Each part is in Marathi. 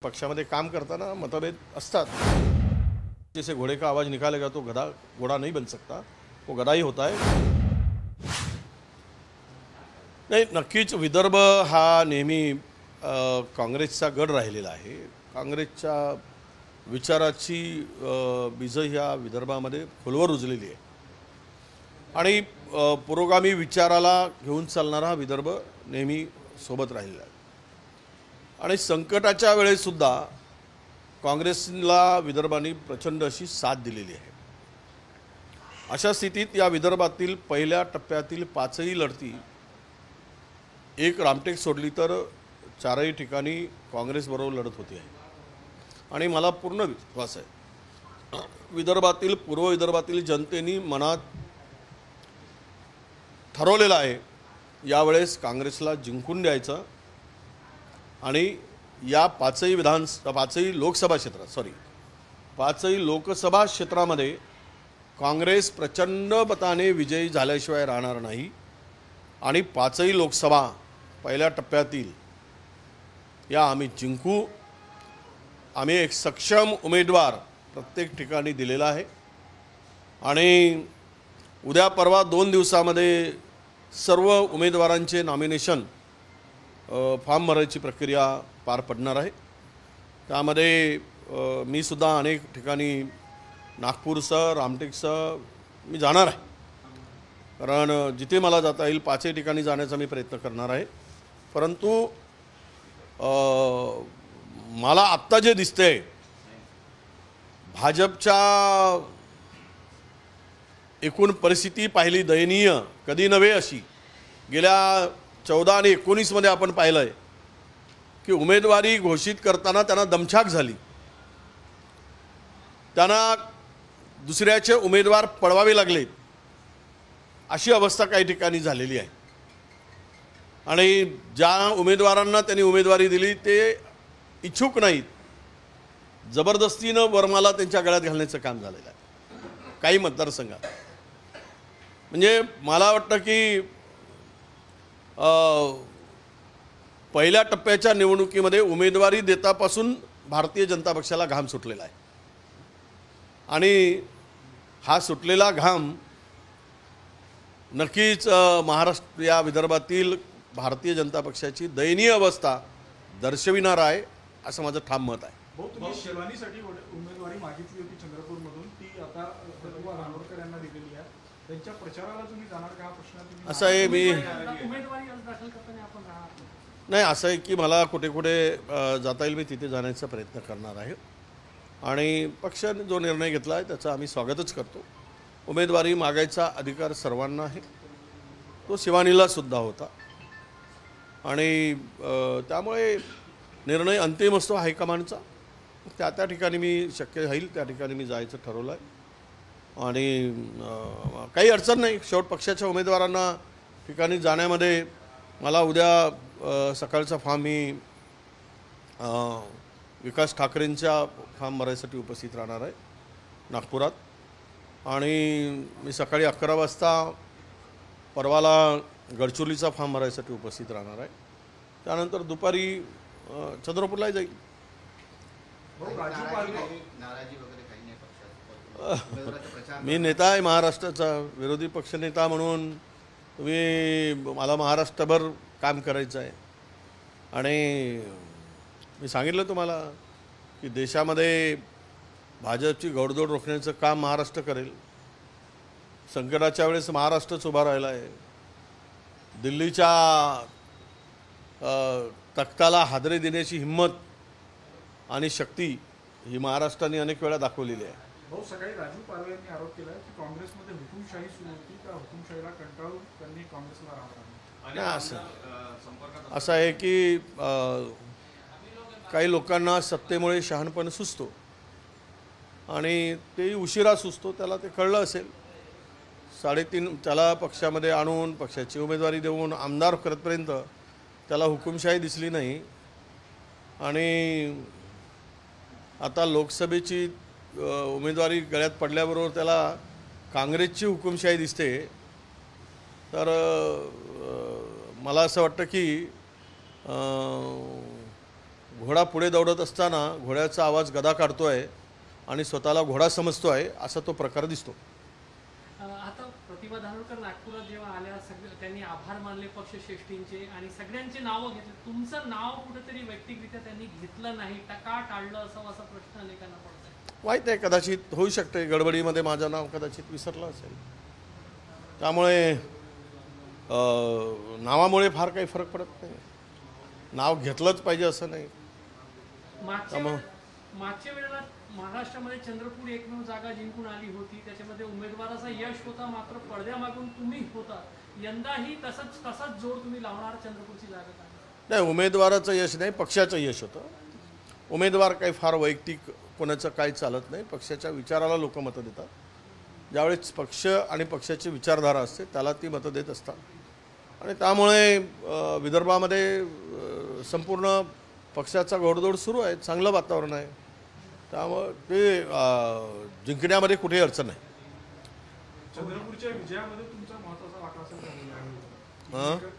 पक्षामध्ये काम करताना मतभेद असतात। जैसे घोड़े का आवाज निकालेगा तो गधा घोड़ा नहीं बन सकता, वो गधा ही होता है। नाही, नक्कीच विदर्भ हा नेहमी काँग्रेसचा गड राहिलेला आहे। काँग्रेसच्या विचाराची बीज ह्या विदर्भामध्ये खोलवर रुजलेली आहे आणि पुरोगामी विचाराला घेऊन चालणारा हा विदर्भ नेहमी सोबत राहिलेला आहे आणि संकटाच्या वेळेस सुद्धा काँग्रेसला विदर्भाने प्रचंड अशी साथ दिलेली आहे। अशा स्थितीत या विदर्भातील पहिल्या टप्प्यातील पाचही लढती एक रामटेक सोडली तर चारही ठिकाणी काँग्रेस बरोबर लढत होती आहे आणि मला पूर्ण विश्वास आहे विदर्भातील पूर्व विदर्भातील जनतेने मनात ठरवलेलं आहे यावेळेस काँग्रेसला जिंकून द्यायचं आणि या पाचही लोकसभा क्षेत्रामध्ये काँग्रेस प्रचंड मताने विजयी झाल्याशिवाय राहणार नाही आणि पाचही लोकसभा पहिल्या टप्प्यातील या आम्ही जिंकू। आम्ही एक सक्षम उमेदवार प्रत्येक ठिकाणी दिलेला आहे आणि उद्या परवा 2 दिवसामध्ये सर्व उमेदवारांचे नॉमिनेशन फॉर्म भरायची प्रक्रिया पार पडणार आहे। त्यामध्ये मी सुद्धा अनेक ठिकाणी नागपूरसह रामटेकसह मी जाणार आहे, कारण जिथे मला जाता येईल पाचही ठिकाणी जाण्याचा मी प्रयत्न करणार आहे। परंतु मला आत्ता जे दिसतंय भाजपच्या एकूण परिस्थिती पाहिली दयनीय कधी नव्हे अशी। गेल्या 14 आणि 19 मध्ये आपण पाहिलं आहे की उमेदवारी घोषित करताना त्यांना दमछाक झाली, त्यांना दुसऱ्याचे उमेदवार पळवावे लागले, अशी अवस्था काही ठिकाणी झालेली आहे आणि ज्या उमेदवारांना त्यांनी उमेदवारी दिली ते इच्छुक नाहीत, जबरदस्तीनं वरमाला त्यांच्या गळ्यात घालण्याचं काम झालेलं आहे काही मतदारसंघात। म्हणजे मला वाटतं की पहिल्या टप्प्याच्या निवडणुकीमध्ये उमेदवारी देतापासून भारतीय जनता पक्षाला घाम सुटलेला आहे आणि हा सुटलेला घाम नक्कीच महाराष्ट्र या विदर्भातील भारतीय जनता पक्षाची दयनीय अवस्था दर्शविणार आहे असं माझं ठाम मत आहे। तुम्ही शिवानीसाठी उमेदवारी मागितली होती चंद्रपूरमधून, ती आता रानोरकर यांना दिलेली आहे, त्यांच्या प्रचाराला तुम्ही जाणार का? हा प्रश्न तुम्ही असं आहे मी उमेदवारी अर्ज दाखल करताना आपण राहणार नाही, असं आहे की मला कुठे कुठे जाता येईल मी तिथे जाण्याचा प्रयत्न करणार आहे आणि पक्षाने जो निर्णय घेतला आहे त्याचं आम्ही स्वागतच करतो। उमेदवारी मागायचा अधिकार सर्वांना आहे, तो शिवानीला सुद्धा होता आणि त्यामुळे निर्णय अंतिम असतो हायकमांडचा। त्या ठिकाणी मी शक्य होईल त्या ठिकाणी मी जायचं ठरवलं आहे आणि काही अडचण नाही। शेवट पक्षाच्या उमेदवारांना ठिकाणी जाण्यामध्ये मला उद्या सकाळचा फॉर्म मी विकास ठाकरेंच्या फॉर्म भरायसाठी उपस्थित राहणार आहे नागपुरात आणि मी सकाळी 11 वाजता परवाला गडचिरोलीचा फॉर्म भरायसाठी उपस्थित राहणार आहे। त्यानंतर दुपारी चंद्रपूरला जाईल। मी नेता आहे महाराष्ट्राचा, विरोधी पक्षनेता म्हणून तुम्ही मला महाराष्ट्रभर काम करायचं आहे आणि मी सांगितलं तुम्हाला की देशामध्ये भाजपची घोडदौड रोखण्याचं काम महाराष्ट्र करेल। संकटाच्या वेळेस महाराष्ट्रच उभा राहिला आहे। दिल्लीच्या तख्ताला हादरे देण्याची हिंमत आणि शक्ती ही महाराष्ट्राने अनेक वेळा दाखवलेली आहे। भाऊ, सकाळी राजू पारवे यांनी आरोप केला की काँग्रेसमध्ये हुकुमशाही सुरू होती, त्या हुकुमशाहीला कंटाळून त्यांनी काँग्रेसला राहणार असं आहे की काही लोकांना सत्तेमुळे शहाणपण सुचतो आणि तेही उशिरा सुचतो, त्याला ते कळलं असेल। 3.5 त्याला पक्षामध्ये आणून पक्षाची उमेदवारी देऊन आमदार करतपर्यंत त्याला हुकुमशाही दिसली नाही आणि आता लोकसभेची उमेदवारी गळ्यात पडल्याबरोबर त्याला काँग्रेसची हुकुमशाही दिसते। तर मला असं वाटतं की घोडा पुढे दौडत असताना घोड्याचा आवाज गदा काढतोय आणि स्वतःला घोडा समजतोय असा तो प्रकार दिसतो. आता प्रतिभा धानोरकर नागपुरात जेव्हा आल्या त्यांनी आभार मानले पक्षश्रेष्ठींचे आणि सगळ्यांची नावं घेतली. तुमचं नाव कुठेतरी वैयक्तिकरित्या त्यांनी घेतलं नाही, का टाळलं असावा असा प्रश्न अनेकांना पडतोय. माहीत आहे, कदाचित होऊ शकते गडबडीमध्ये माझं नाव कदाचित विसरलं असेल. त्यामुळे नावामुळे फार काही फरक पडत नाही. नाव घेतलंच पाहिजे असं नाही. मागच्या वेळेला महाराष्ट्रामध्ये चंद्रपूर एकमेव जागा जिंकून आली होती, त्याच्यामध्ये उमेदवाराचा यश होता, मात्र पडद्यामागून तुम्ही होता. यंदाही तसाच जोर तुम्ही लावणार चंद्रपूरची जागा का? नाही, उमेदवाराचं यश नाही, पक्षाचं यश होतं. उमेदवार काही फार वैयक्तिक कोणाचं काही चालत नाही. पक्षाच्या विचाराला लोक मतं देतात. ज्यावेळेस पक्ष आणि पक्षाची विचारधारा असते त्याला ती मतं देत असतात. आणि त्यामुळे विदर्भामध्ये संपूर्ण पक्षाचा घोडदौड सुरू आहे. चांगलं वातावरण आहे. त्यामुळे ते जिंकण्यामध्ये कुठेही अडचण नाही. चंद्रपूरच्या विजयामध्ये तुमचा महत्त्वाचा वाटा असेल.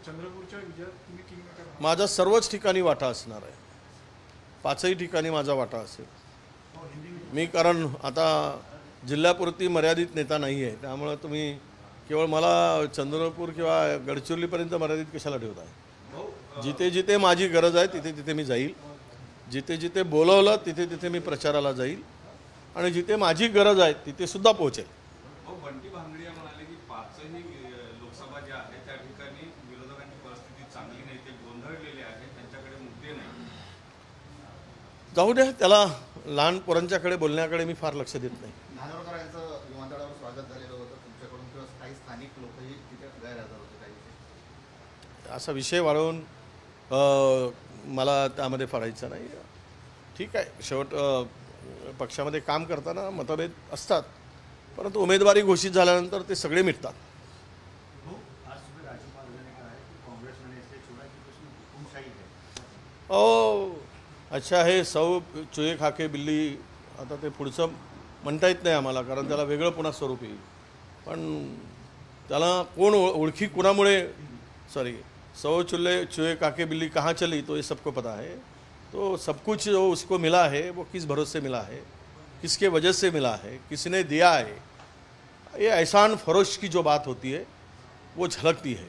चंद्रपूरच्या विजयात तुम्ही किंगमेकर आहात. माझा सर्वच ठिकाणी वाटा असणार आहे. 5ही ठिकाणी माझा वाटा असेल. मी कारण आता जिल्ह्यापुरती मर्यादित नेता नाही आहे. त्यामुळे तुम्ही केवळ मला चंद्रपूर किंवा गडचिरोलीपर्यंत मर्यादित कशाला ठेवताय. जिथे जिथे माझी गरज आहे तिथे तिथे मी जाईल. जिथे जिथे बोलवलं तिथे तिथे मी प्रचाराला जाईल आणि जिथे माझी गरज आहे तिथे सुद्धा पोहोचेल. बंटी भांगडिया म्हणाले की 5ही लोकसभा ज्या आहेत त्या ठिकाणी विरोधकांची परिस्थिती चांगली नाही, ते गोंधळलेले आहेत, त्यांच्याकडे मुद्दे नाही. जाऊ द्या, त्याला लहान पोरांच्याकडे बोलण्याकडे मी फार लक्ष देत नाही. धानोरकर यांचं विमानतळावर स्वागत झालेलं होतं तुमच्याकडून, किंवा काही स्थानिक लोकही तिथे गैरहजर होते काही. असा विषय वाढवून मला त्यामध्ये पडायचं नाही. ठीक आहे, शेवट पक्षामध्ये काम करताना मतभेद असतात, परंतु उमेदवारी घोषित झाल्यानंतर ते सगळे मिटतात. अच्छा, हे सौ चुहे खाके बिल्ली, आता ते पुढचं म्हणता येत नाही आम्हाला, कारण त्याला वेगळं पुन्हा स्वरूप येईल. पण त्याला कोण ओळखी कुणामुळे, सॉरी, सौ चूहे काके बिल्ली कहाँ चली, तो ये सबको पता है. तो सब कुछ जो उसको मिला है वो किस भरोसे मिला है, किसके वजह से मिला है, किसने दिया है. ये एहसान फरोश की जो बात होती है वो झलकती है.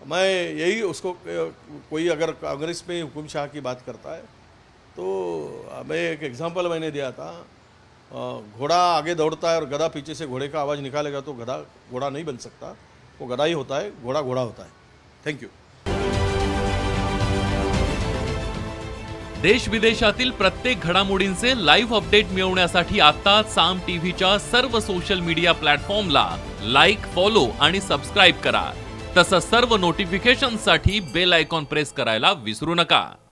मैं यही उसको, कोई अगर कांग्रेस में हुकुम शाह की बात करता है तो मैं एक एग्जांपल मैंने दिया था. घोड़ा आगे दौड़ता है और गधा पीछे से घोड़े का आवाज़ निकालेगा तो गधा घोड़ा नहीं बन सकता. वो गधा ही होता है, घोड़ा घोड़ा होता है. Thank you. देश विदेशातील प्रत्येक घडामोडींचे लाईव्ह अपडेट मिळवण्यासाठी आता साम टीव्हीच्या सर्व सोशल मीडिया प्लॅटफॉर्मला लाईक, फॉलो आणि सबस्क्राईब करा. तसंच सर्व नोटिफिकेशनसाठी बेल आयकॉन प्रेस करायला विसरू नका.